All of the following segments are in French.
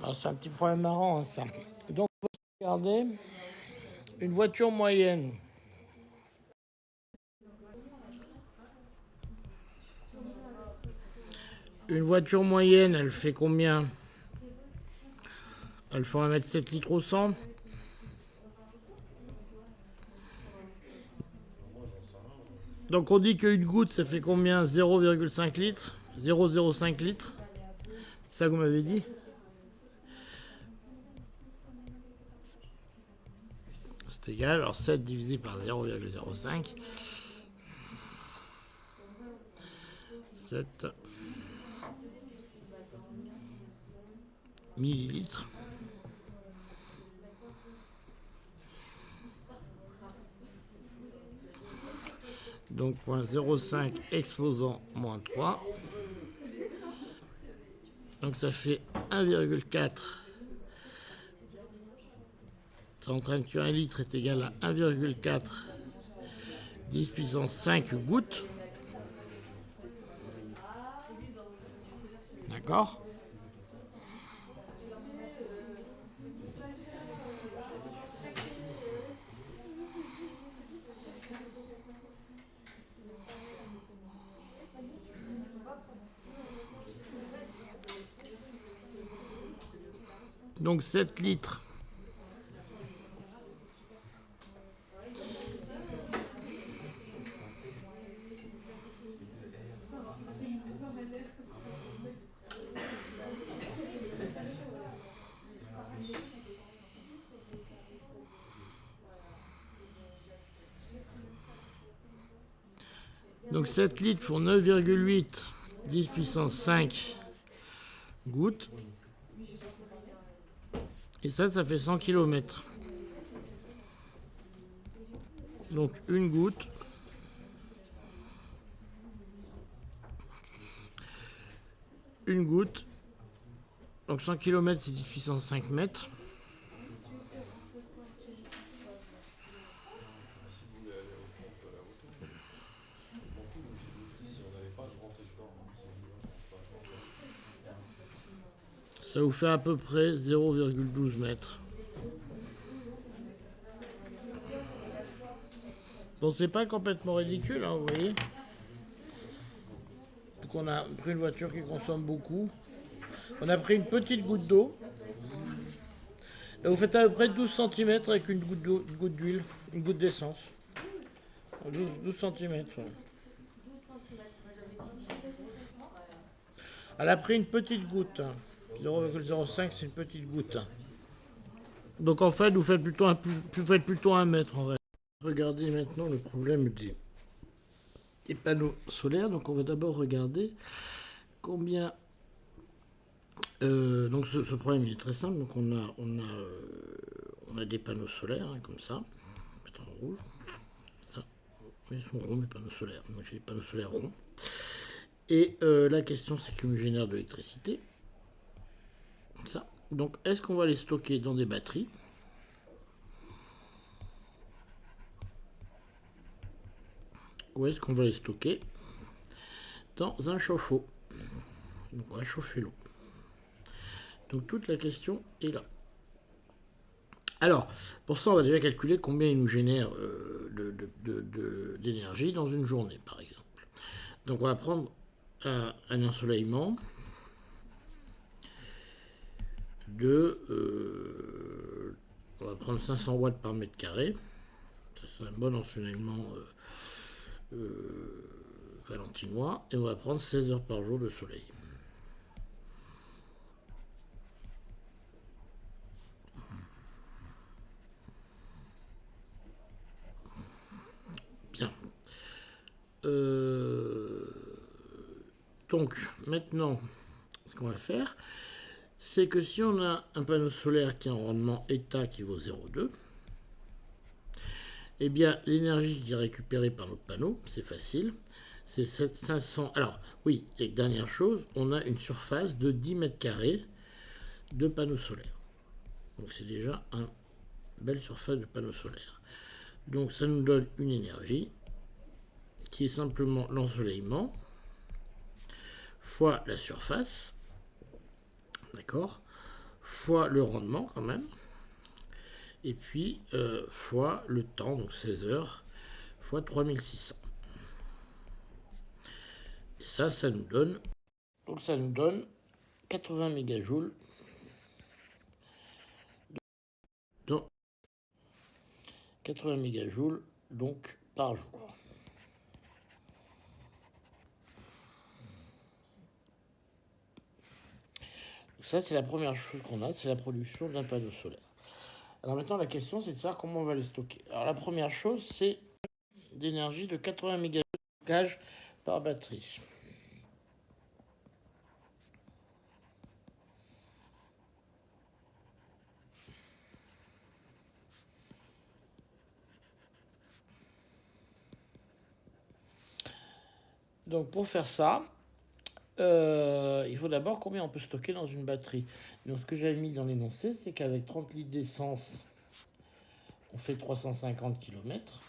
Alors, c'est un petit problème marrant, ça. Donc, regardez, une voiture moyenne. Une voiture moyenne, elle fait combien? Elle fait 1,7 m litres au 100. Donc on dit qu'une goutte, ça fait combien? 0,5 litres, 0,05 litres. C'est ça que vous m'avez dit? C'est égal, alors 7 divisé par 0,05. 7 millilitres. Donc 0,05 exposant moins 3. Donc ça fait 1,4. Ça entraîne que 1 litre est égal à 1,4 10 puissance 5 gouttes. D'accord? Donc 7 litres. Donc 7 litres font 9,8 10 puissance 5 gouttes. Et ça fait 100 km. Donc une goutte. Une goutte. Donc 100 km, c'est 10 puissance 5 mètres. Ça vous fait à peu près 0,12 mètres. Bon, c'est pas complètement ridicule, hein, vous voyez. Donc on a pris une voiture qui consomme beaucoup. On a pris une petite goutte d'eau. Là, vous faites à peu près 12 cm avec une goutte d'huile, une goutte d'essence. 12 cm. Ouais. Elle a pris une petite goutte. 0,05, c'est une petite goutte. Donc en fait, vous faites plutôt 1 mètre en vrai. Regardez maintenant le problème des panneaux solaires. Donc on va d'abord regarder combien. Donc ce problème il est très simple. Donc on a des panneaux solaires hein, comme ça. On va mettre en rouge. Ça. Ils sont ronds mes panneaux solaires. Moi j'ai des panneaux solaires ronds. Et la question c'est qu'ils me génèrent de l'électricité. Ça. Donc est-ce qu'on va les stocker dans des batteries? Ou est-ce qu'on va les stocker dans un chauffe-eau? Donc on va chauffer l'eau. Donc toute la question est là. Alors, pour ça, on va déjà calculer combien il nous génère d'énergie dans une journée, par exemple. Donc on va prendre un ensoleillement on va prendre 500 watts par mètre carré. Ça, c'est un bon ensoleillement valentinois. Et on va prendre 16 heures par jour de soleil. Bien. Donc, maintenant, ce qu'on va faire, c'est que si on a un panneau solaire qui a un rendement état qui vaut 0,2, eh bien, l'énergie qui est récupérée par notre panneau, c'est facile, c'est 500. Alors, oui, et dernière chose, on a une surface de 10 mètres carrés de panneaux solaires. Donc, c'est déjà une belle surface de panneaux solaires. Donc, ça nous donne une énergie qui est simplement l'ensoleillement fois la surface, d'accord, fois le rendement quand même, et puis fois le temps, donc 16 heures, fois 3600. Et ça nous donne, donc ça nous donne 80 mégajoules, donc 80 mégajoules donc par jour. Ça, c'est la première chose qu'on a, c'est la production d'un panneau solaire. Alors maintenant, la question, c'est de savoir comment on va les stocker. Alors la première chose, c'est d'énergie de 80 mégajoules de stockage par batterie. Donc pour faire ça, il faut d'abord combien on peut stocker dans une batterie. Donc ce que j'avais mis dans l'énoncé, c'est qu'avec 30 litres d'essence, on fait 350 km.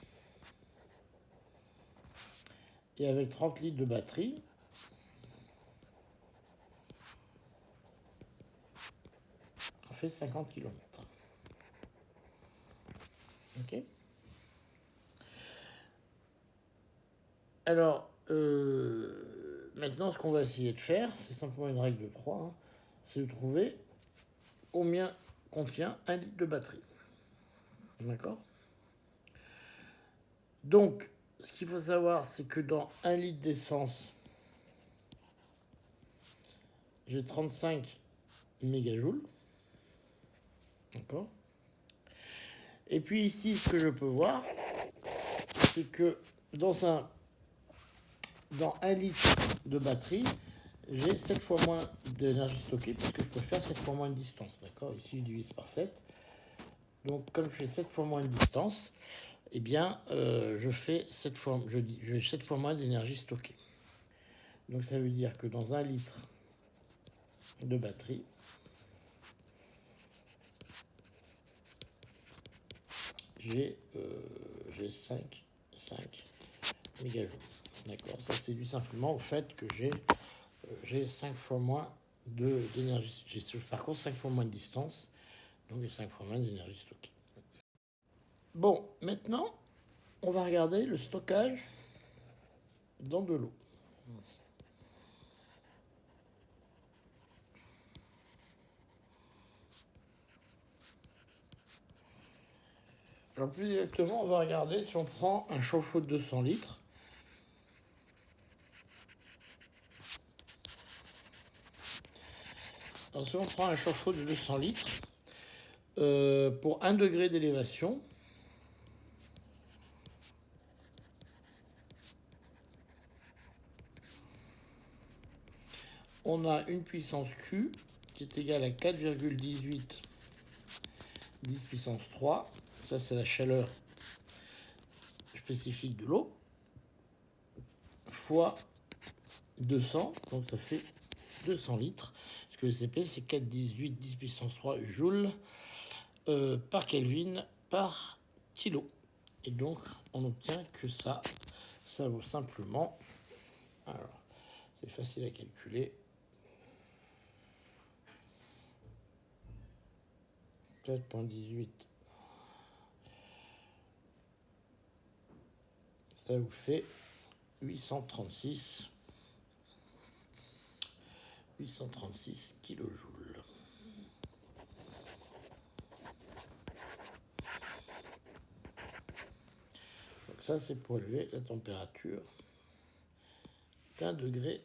Et avec 30 litres de batterie, on fait 50 km. Ok. Alors, maintenant, ce qu'on va essayer de faire, c'est simplement une règle de 3, hein, c'est de trouver combien contient 1 litre de batterie. D'accord. Donc, ce qu'il faut savoir, c'est que dans 1 litre d'essence, j'ai 35 mégajoules. D'accord. Et puis ici, ce que je peux voir, c'est que dans un litre de batterie, j'ai 7 fois moins d'énergie stockée, puisque je peux faire 7 fois moins de distance. D'accord. Ici, je divise par 7. Donc, comme je fais 7 fois moins de distance, eh bien, je fais 7 fois moins d'énergie stockée. Donc, ça veut dire que dans 1 litre de batterie, j'ai 5 mégajoules. D'accord. Ça, c'est dû simplement au fait que j'ai 5 fois moins d'énergie. J'ai par contre 5 fois moins de distance, donc j'ai 5 fois moins d'énergie stockée. Bon, maintenant, on va regarder le stockage dans de l'eau. Alors plus exactement, on va regarder si on prend un chauffe-eau de 200 litres. Alors si on prend un chauffe-eau de 200 litres, pour 1 degré d'élévation, on a une puissance Q qui est égale à 4,18 10 puissance 3. Ça, c'est la chaleur spécifique de l'eau, fois 200, donc ça fait 200 litres. Parce que le CP, c'est 4,18 10 puissance 3 joules par Kelvin par kilo. Et donc, on obtient que ça vaut simplement, alors, c'est facile à calculer, 4,18, ça vous fait 836 kilojoules. Donc ça, c'est pour élever la température d'1 degré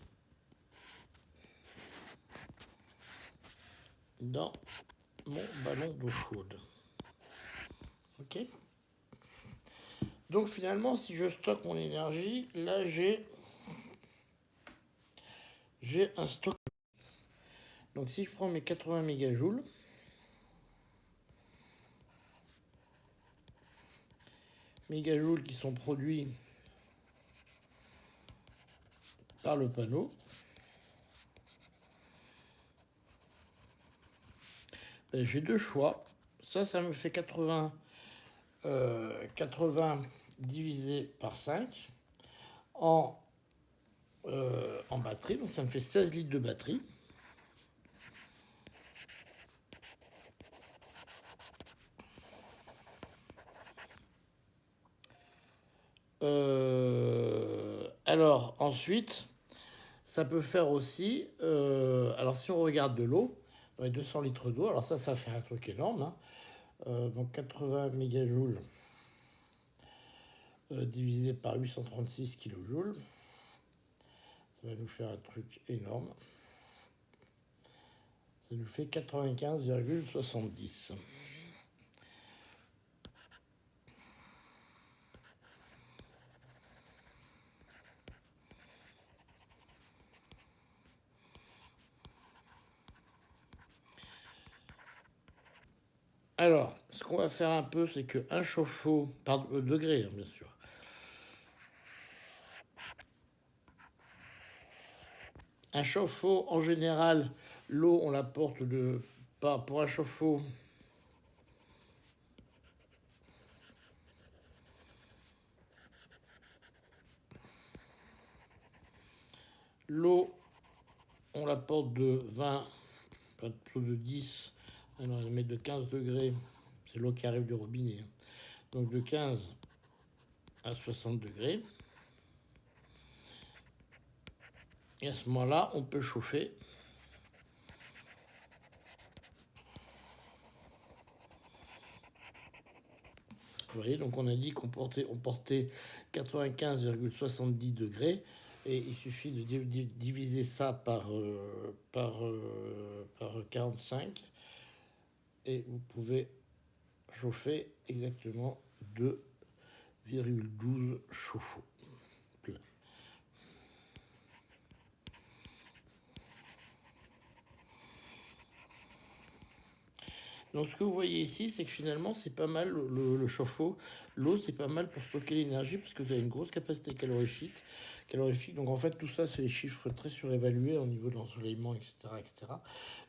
dans mon ballon d'eau chaude. Ok. Donc finalement, si je stocke mon énergie, là j'ai un stock. Donc si je prends mes 80 mégajoules, qui sont produits par le panneau, ben, j'ai deux choix. Ça me fait 80 divisé par 5 en batterie. Donc ça me fait 16 litres de batterie. Alors ensuite, ça peut faire aussi. Alors si on regarde de l'eau, dans les 200 litres d'eau, alors ça fait un truc énorme, hein. Donc 80 mégajoules divisé par 836 kilojoules, ça va nous faire un truc énorme. Ça nous fait 95,70. Alors, ce qu'on va faire un peu, c'est qu'un chauffe-eau, par degré, hein, bien sûr. Un chauffe-eau, en général, l'eau, on la porte pour un chauffe-eau. L'eau, on la porte de 20, plutôt de 10, alors on met de 15 degrés, c'est l'eau qui arrive du robinet, hein. Donc de 15 à 60 degrés. Et à ce moment-là, on peut chauffer. Vous voyez, donc on a dit qu'on portait 95,70 degrés. Et il suffit de diviser ça par 45. Et vous pouvez chauffer exactement 2,12 chauffe-eau. Donc ce que vous voyez ici, c'est que finalement, c'est pas mal le chauffe-eau. L'eau, c'est pas mal pour stocker l'énergie parce que vous avez une grosse capacité calorifique. Donc en fait, tout ça, c'est des chiffres très surévalués au niveau de l'ensoleillement, etc., etc.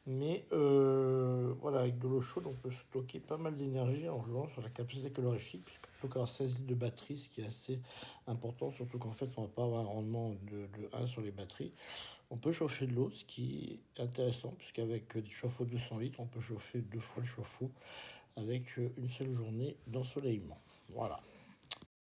Mais voilà, avec de l'eau chaude, on peut stocker pas mal d'énergie en jouant sur la capacité calorifique, puisqu'on peut encore 16 litres de batterie, ce qui est assez important, surtout qu'en fait, on va pas avoir un rendement de 1 sur les batteries. On peut chauffer de l'eau, ce qui est intéressant, puisqu'avec des chauffe-eau de 200 litres, on peut chauffer 2 fois le chauffe-eau avec une seule journée d'ensoleillement. Voilà.